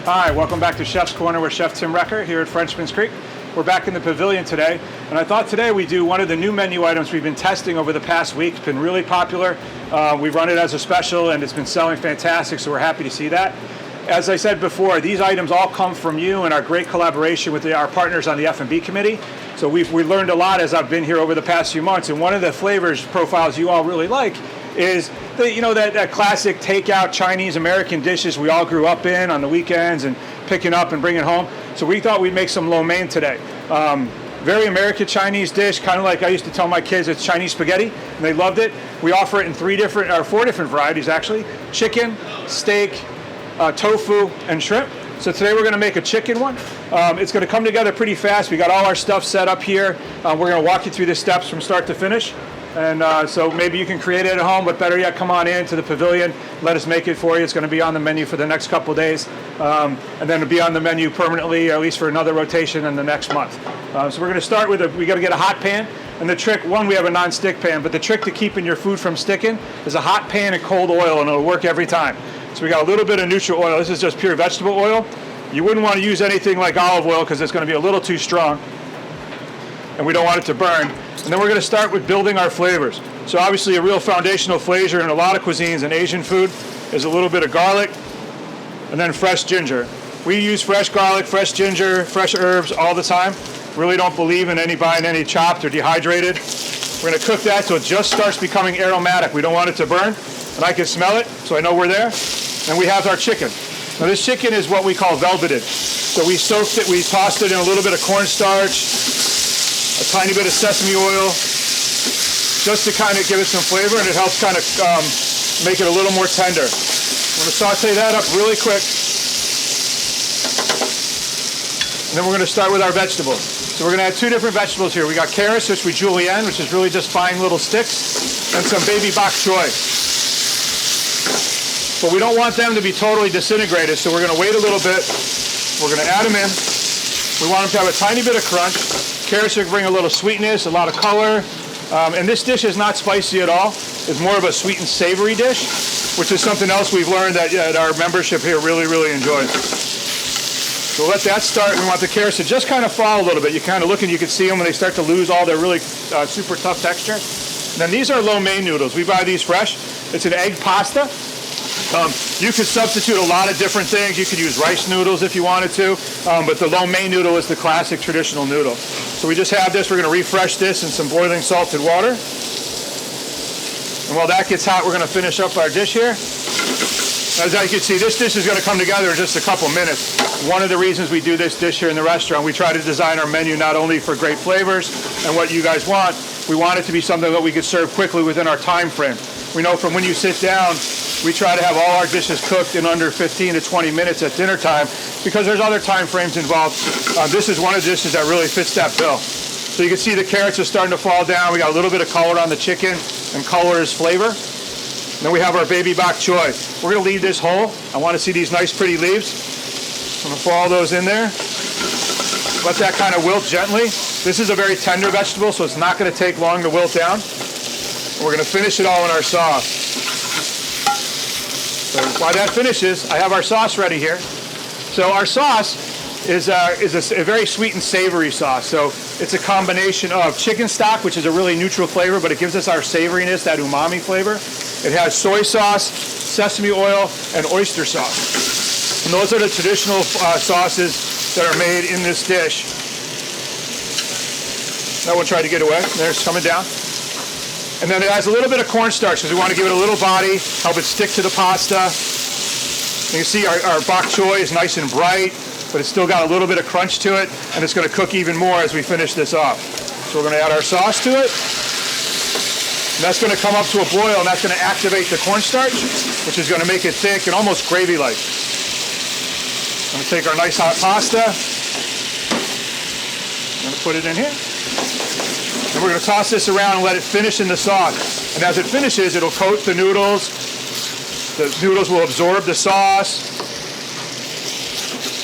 Hi, welcome back to Chef's Corner with Chef Tim Recker here at Frenchman's Creek. We're back in the pavilion today, and I thought today we'd do one of the new menu items we've been testing over the past week. It's been really popular. We've run it as a special, and it's been selling fantastic, so we're happy to see that. As I said before, these items all come from you and our great collaboration with our partners on the F&B committee. So we've learned a lot as I've been here over the past few months, and one of the flavors profiles you all really like is that classic takeout Chinese American dishes we all grew up in on the weekends and picking up and bringing home. So we thought we'd make some lo mein today. Very American Chinese dish, kind of like I used to tell my kids it's Chinese spaghetti, and they loved it. We offer it in four different varieties actually: chicken, steak, tofu, and shrimp. So today we're going to make a chicken one. It's going to come together pretty fast. We got all our stuff set up here. We're going to walk you through the steps from start to finish. And so maybe you can create it at home, but better yet, come on in to the pavilion. Let us make it for you. It's going to be on the menu for the next couple of days. And then it'll be on the menu permanently, or at least for another rotation in the next month. So we're going to start with, we got to get a hot pan. And the trick, one, we have a non-stick pan, but the trick to keeping your food from sticking is a hot pan and cold oil, and it'll work every time. So we got a little bit of neutral oil. This is just pure vegetable oil. You wouldn't want to use anything like olive oil because it's going to be a little too strong, and we don't want it to burn. And then we're going to start with building our flavors. So obviously a real foundational flavor in a lot of cuisines and Asian food is a little bit of garlic and then fresh ginger. We use fresh garlic, fresh ginger, fresh herbs all the time. Really don't believe in buying any chopped or dehydrated. We're going to cook that till it just starts becoming aromatic. We don't want it to burn, and I can smell it, so I know we're there. And we have our chicken. Now this chicken is what we call velveted. So we soaked it, we tossed it in a little bit of cornstarch, a tiny bit of sesame oil, just to kind of give it some flavor, and it helps kind of make it a little more tender. I'm going to saute that up really quick. And then we're going to start with our vegetables. So we're going to add two different vegetables here. We got carrots, which we julienne, which is really just fine little sticks, and some baby bok choy. But we don't want them to be totally disintegrated, so we're going to wait a little bit. We're going to add them in. We want them to have a tiny bit of crunch. Carrots are going to bring a little sweetness, a lot of color. And this dish is not spicy at all. It's more of a sweet and savory dish, which is something else we've learned that our membership here really, really enjoys. So let that start. We want the carrots to just kind of fall a little bit. You kind of look and you can see them when they start to lose all their really super tough texture. And then these are lo mein noodles. We buy these fresh. It's an egg pasta. You could substitute a lot of different things. You could use rice noodles if you wanted to, but the lo mein noodle is the classic traditional noodle. So we just have this. We're going to refresh this in some boiling salted water. And while that gets hot, we're going to finish up our dish here. As you can see, this dish is going to come together in just a couple minutes. One of the reasons we do this dish here in the restaurant, we try to design our menu not only for great flavors and what you guys want, we want it to be something that we could serve quickly within our time frame. We know from when you sit down, we try to have all our dishes cooked in under 15 to 20 minutes at dinner time because there's other time frames involved. This is one of the dishes that really fits that bill. So you can see the carrots are starting to fall down. We got a little bit of color on the chicken, and color is flavor. Then we have our baby bok choy. We're going to leave this whole. I want to see these nice pretty leaves. I'm going to fall those in there. Let that kind of wilt gently. This is a very tender vegetable, so it's not going to take long to wilt down. We're going to finish it all in our sauce. So while that finishes, I have our sauce ready here. So our sauce is a very sweet and savory sauce. So it's a combination of chicken stock, which is a really neutral flavor, but it gives us our savoriness, that umami flavor. It has soy sauce, sesame oil, and oyster sauce. And those are the traditional sauces that are made in this dish. That one tried to get away. There's coming down. And then it has a little bit of cornstarch because we want to give it a little body, help it stick to the pasta. You can see our bok choy is nice and bright, but it's still got a little bit of crunch to it, and it's going to cook even more as we finish this off. So we're going to add our sauce to it. And that's going to come up to a boil, and that's going to activate the cornstarch, which is going to make it thick and almost gravy-like. I'm going to take our nice hot pasta. I'm going to put it in here. And we're going to toss this around and let it finish in the sauce. And as it finishes, it'll coat the noodles. The noodles will absorb the sauce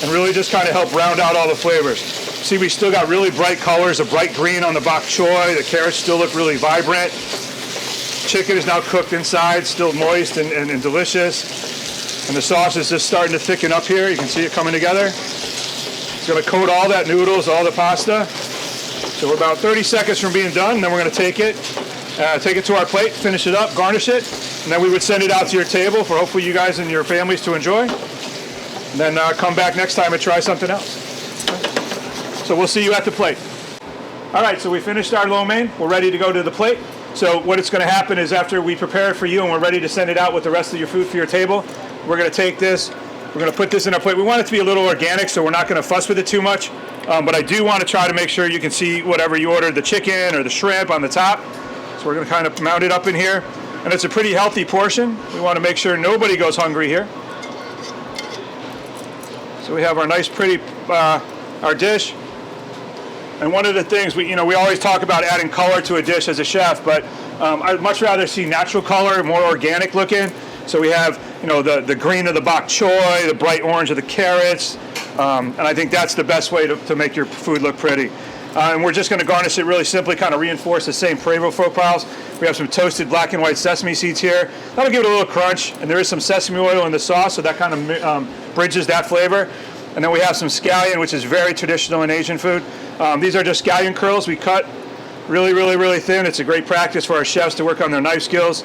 and really just kind of help round out all the flavors. See, we still got really bright colors, a bright green on the bok choy. The carrots still look really vibrant. Chicken is now cooked inside, still moist and delicious. And the sauce is just starting to thicken up here. You can see it coming together. It's going to coat all that noodles, all the pasta. So we're about 30 seconds from being done. And then we're going to take it to our plate, finish it up, garnish it. And then we would send it out to your table for hopefully you guys and your families to enjoy. And then come back next time and try something else. So we'll see you at the plate. All right, so we finished our lo mein. We're ready to go to the plate. So what it's going to happen is after we prepare it for you and we're ready to send it out with the rest of your food for your table, we're going to take this, we're going to put this in our plate. We want it to be a little organic, so we're not going to fuss with it too much. But I do want to try to make sure you can see whatever you ordered, the chicken or the shrimp on the top. So we're going to kind of mount it up in here. And it's a pretty healthy portion. We want to make sure nobody goes hungry here. So we have our nice, pretty, our dish. And one of the things, we always talk about adding color to a dish as a chef, but I'd much rather see natural color, more organic looking. So we have, the green of the bok choy, the bright orange of the carrots, and I think that's the best way to make your food look pretty. And we're just going to garnish it really simply, kind of reinforce the same flavor profiles. We have some toasted black and white sesame seeds here. That'll give it a little crunch, and there is some sesame oil in the sauce, so that kind of bridges that flavor. And then we have some scallion, which is very traditional in Asian food. These are just scallion curls we cut really, really, really thin. It's a great practice for our chefs to work on their knife skills.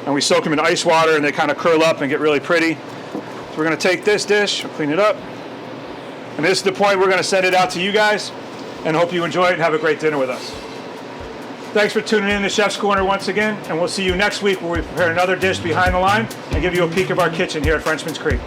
And we soak them in ice water, and they kind of curl up and get really pretty. So we're going to take this dish, we'll clean it up. And this is the point we're going to send it out to you guys. And hope you enjoy it and have a great dinner with us. Thanks for tuning in to Chef's Corner once again, and we'll see you next week where we prepare another dish behind the line and give you a peek of our kitchen here at Frenchman's Creek.